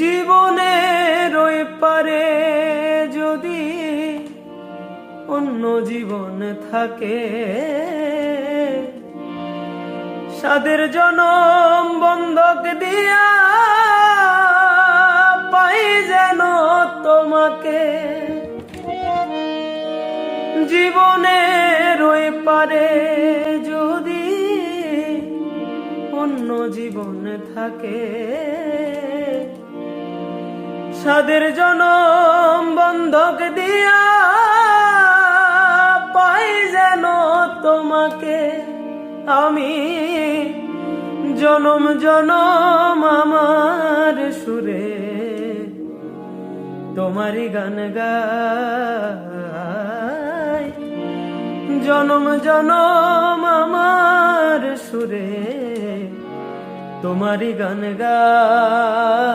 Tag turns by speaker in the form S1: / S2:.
S1: জীবনের ওই পারে যদি অন্য জীবন থাকে, সাদের জনম বন্ধক দিয়া পাই যেন তোমাকে। জীবনের ওই পারে যদি অন্য জীবন থাকে, সাদের জনম বন্ধক দিয়া পাই যেন তোমাকে। আমি জনম জনম আমার সুরে তোমারই গান গাই, জনম জনম আমার সুরে তোমারই গান গাই।